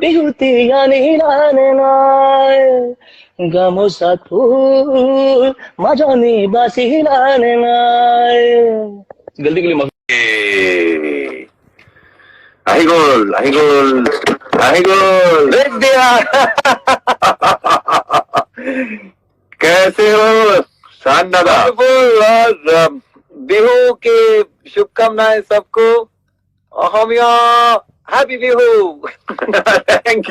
বিহুতি আনি নানে নাই গামোচাত ফুল মাজনী বাচি নানে নাই গলতি গলি আহি গল देख दिया कैसे हो शान दादा? और बिहू की शुभकामनाएं सबको हम यहाँ हैप्पी बिहू। थैंक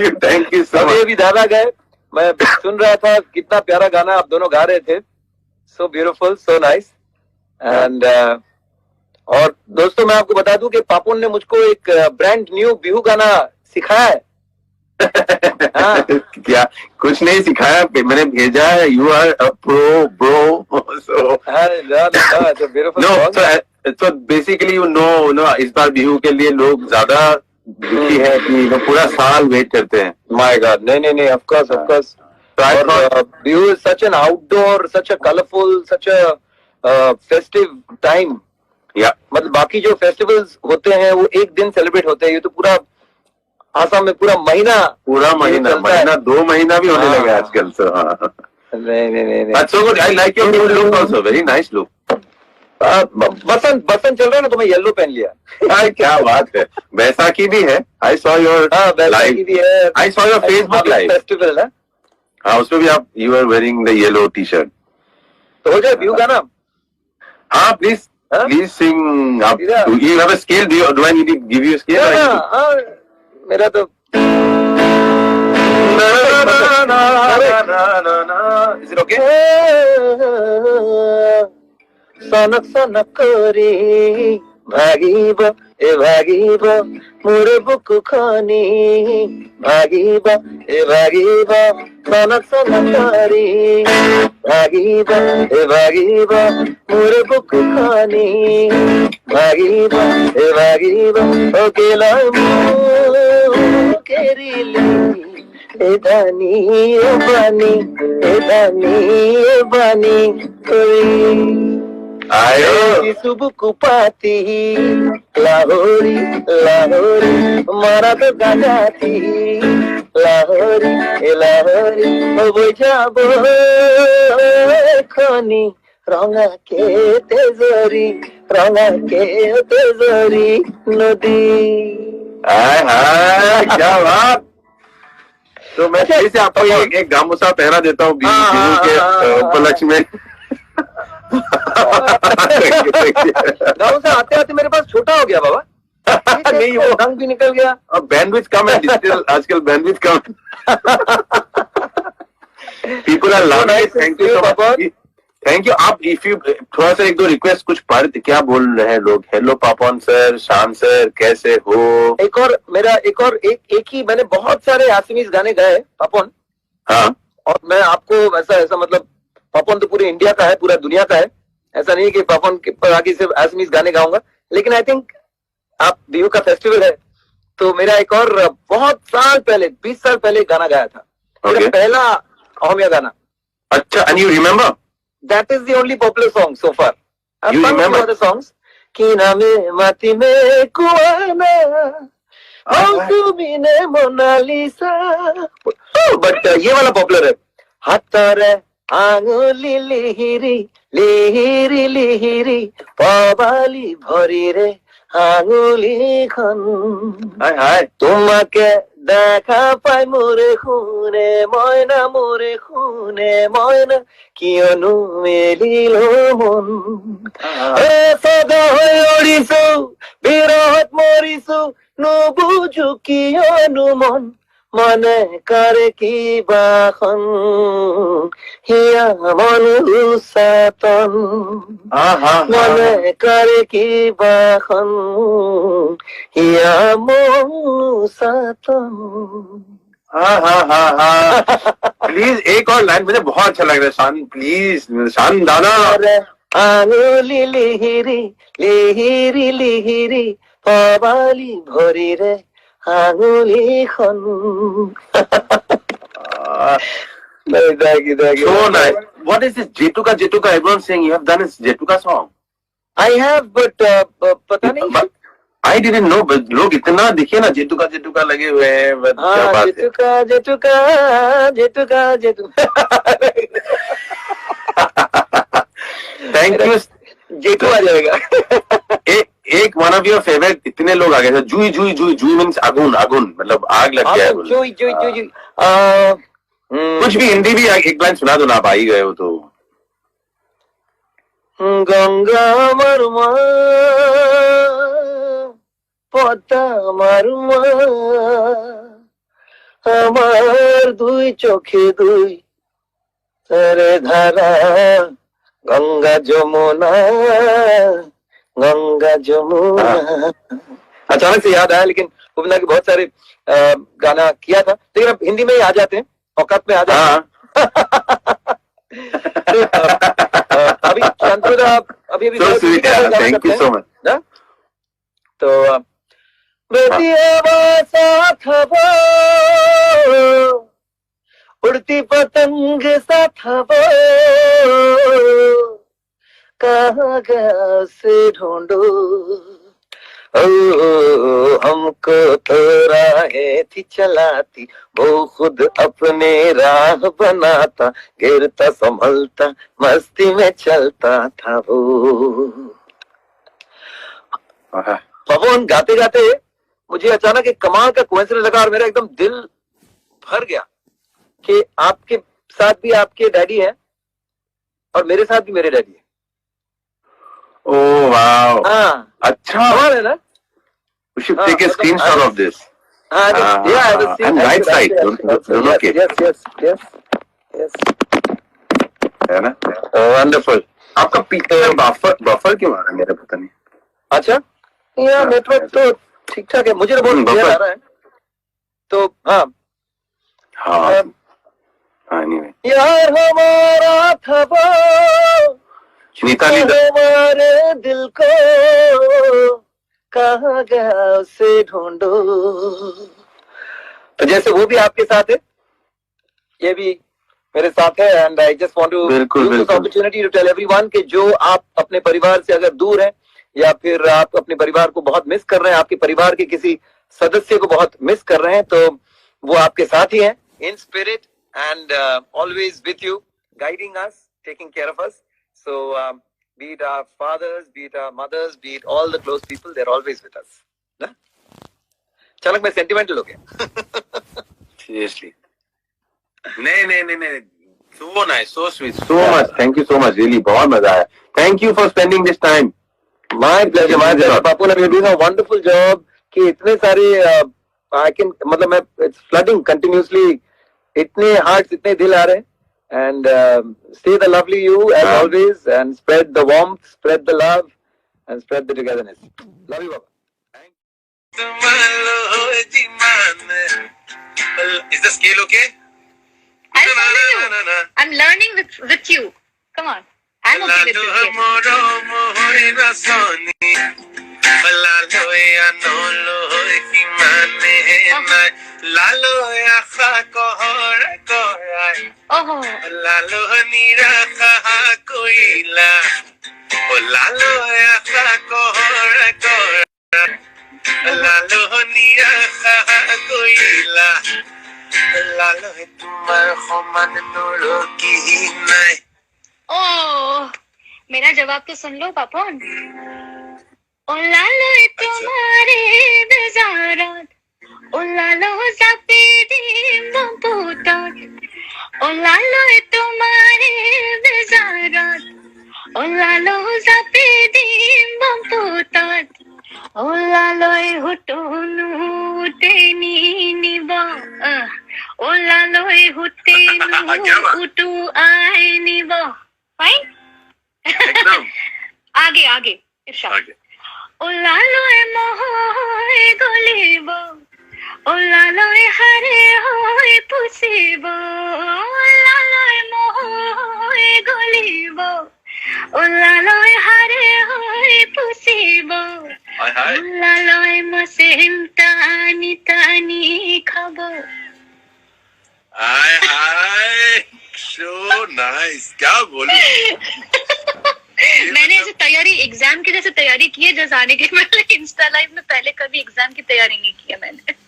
यू सो अभी मच। अभी दादा गए, मैं सुन रहा था कितना प्यारा गाना आप दोनों गा रहे थे, so beautiful, so nice. And और दोस्तों मैं आपको बता दूं कि पापुन ने मुझको एक ब्रांड न्यू बिहू गाना सिखाया है। हाँ। क्या कुछ नहीं सिखाया, मैंने भेजा है। You are a pro bro. तो बेसिकली यू नो इस बार बिहू के लिए लोग ज्यादा दुखी है कि पूरा साल वेट करते हैं। माय गॉड, नहीं of course Bihu is such an outdoor, such a colourful, such a festive time. या मतलब बाकी जो फेस्टिवल्स होते हैं वो एक दिन सेलिब्रेट होते हैं, ये तो पूरा आसाम में पूरा महीना 2 महीना भी होने लगा आजकल। तो नहीं अच्छा good, I like your look also, very nice look. Basant चल रहा है ना, तो मैं येलो पहन लिया। क्या बात है। बैसाखी भी है, आई सॉ योर बैसाखी भी है, I saw your Facebook live festival है। हाँ, उसमें भी आप you are wearing the yellow T shirt. तो हो जाए बिहू गाना। हाँ please sing up. You have a scale, do I need to give you scale? मेरा तो is it okay? सनक करी भागिब मोर बुकु खनी भागिब सनक करी भागिब मोर बुकु खनी भागिब ओ गेला केरिली एदानी बानी आयो सुबुकु पाती लाहोरी मारा तो गाजाती लाहोरी ओ बुझाबो खनी रंगा के तेजरी नदी। क्या बात। तो मैं फिर से आपको एक गामूसा पहरा देता हूँ बिहू के उपलक्ष्य में। गामूसा आते मेरे पास छोटा हो गया बाबा। नहीं, वो रंग भी निकल गया। अब बैंडविड्थ कम है डिजिटल, आजकल बैंडविड्थ कम। People are loving it. Thank you so much. Thank you. आप इफ यू थोड़ा सा 1-2 रिक्वेस्ट कुछ पढ़, क्या बोल रहे हैं लोग? हेलो पापन सर, शान सर, कैसे हो? एक ही मैंने बहुत सारे आसमीज गाने गाए पापन। हाँ, और मैं आपको ऐसा मतलब पापन तो पूरे इंडिया का है, पूरा दुनिया का है। ऐसा नहीं कि पापन पर आगे सिर्फ आसमीज गाने गाऊंगा, लेकिन आई थिंक आप बिहू का फेस्टिवल है तो मेरा एक और बहुत साल पहले 20 साल पहले गाना गाया था। मेरा पहला अहोमिया गाना। अच्छा, and you remember? That is the only popular song so far. You remember the songs? कि नामे माती में कुआना औसुबीने मोनालिसा, बट ये वाला पॉपुलर है। हाथरे आंगुली लिहिरी पबाली भरी रे आंगुली खन। हाय তোমাকে দেখা পাই মোরে খুনে ময়না কিয়নো মেলিল মন। সদা হৈ অৰিছো বিৰহত মৰিছো নুবুজো কিয়নো মনে কৰে কিবাখন হিয়া মন উচাতন মনে কৰে কিবাখন হিয়া মন উচাতন। प्लीज एक और लाइन, मुझे बहुत अच्छा लग रहा है। शान प्लीज, शान दादा। आंगुली लिहिरी पबाली भरी रे आंगुली खन। Thank you. So nice. What is this Jetuka? Everyone's saying you have done this Jetuka song. I have, but पता नहीं। आई डिडंट नो, लोग इतना देखिए ना जेटुका लगे हुए हैं, क्या बात है। जेटुका थैंक यू। जेटू आ जाएगा। एक वन ऑफ योर फेवरेट, इतने लोग आ गए थे, जुई जुई जुई जुई मीन्स आगुन आगुन, मतलब आग लग गया है। जुई जुई जुई जुई कुछ भी हिंदी भी एक लाइन सुना दो ना, आप आ ही गए हो तो। गंगा मरुमा পদ্মা মারুমা আমার দুই চোখে দুই তারে ধারা गंगा जमुना गंगा जमुना। अचानक से याद आया, लेकिन गोविंदा के बहुत सारे गाना किया था, लेकिन अब हिंदी में ही आ जाते हैं, औकात में आ जाते हैं। अभी शांतुदा अभी थैंक यू सो मच। तो बेटिया साथ वो उड़ती पतंग साथ वो कहाँ गया से ढूंढो हमको तो राहें थी चलाती, वो खुद अपने राह बनाता, गिरता संभलता मस्ती में चलता था वो। पवन गाते गाते मुझे अचानक एक कमाल का कोइंसिडेंस लगा और मेरा एकदम दिल भर गया कि आपके साथ भी आपके डैडी हैं और मेरे साथ भी मेरे डैडी हैं। ओह वाओ, हाँ अच्छा है ना। We should take a screenshot of this. Yeah, and right side, दोनों के। Yes. है ना? Wonderful. आपका पीछे बफर क्यों आ रहा है, मेरा पता नहीं। अच्छा, यहाँ नेटवर्क तो ठीक ठाक है, मुझे तो बहुत क्लियर आ रहा है। तो हाँ anyway. यार हमारा था वो हमारे दिल को कहाँ गया उसे ढूंढो। तो जैसे वो भी आपके साथ है, ये भी मेरे साथ है, and I just want to use this opportunity to tell everyone कि जो आप अपने परिवार से अगर दूर हैं या फिर आप अपने परिवार को बहुत मिस कर रहे हैं, आपके परिवार के किसी सदस्य को बहुत मिस कर रहे हैं, तो वो आपके साथ ही हैं, in spirit and always with you, guiding us, taking care of us. So be it our fathers, be it our mothers, be it all the close people, they're always with us. ना? चलक मैं sentimental हो गया। Seriously. नहीं, so nice, so sweet, so much. Thank you so much, really, बहुत मजा आया. Thank you for spending this time. My pleasure, my pleasure. Papu, you're doing a wonderful job. कि इतने सारे I can मतलब मैं it's flooding continuously, इतने hearts, इतने दिल आ रहे हैं. And stay the lovely you as always, and spread the warmth, spread the love, and spread the togetherness. Love you, Baba. Is the scale okay? I'll follow you. I'm learning with you. Come on. I'm okay with this scale. Oh. Lalo nira kha koila, o lalo kha kohora kora, lalo nira kha koila, lalo tumhar khoman nuro ki nahi. Oh, मेरा जवाब तो सुन लो पापन। ओ लालो तुम्हारे बेजारात, ओ लालो सपेदी बंपुतात, ओ लालो तुम्हारे बेजारात, ओ लालो सपेदी बंपुतात, ओ लालो हुटुनु तेनी निबा, ओ लालो हुटेनु उटु आए निबा। फाइन? आगे इरशाद। ओ लालो मोहे गलिबो, ओ लालो हरे होए पुसिबो, ओ लालो मोहे गलिबो, ओ लालो हरे होए पुसिबो, ओ लालो मसेम तानी खाबो। हाय so nice, क्या बोलूं। मैंने ऐसे तैयारी एग्जाम की जैसे तैयारी की है जैसे आने के, मैंने इंस्टा लाइव में पहले कभी एग्जाम की तैयारी नहीं की है मैंने।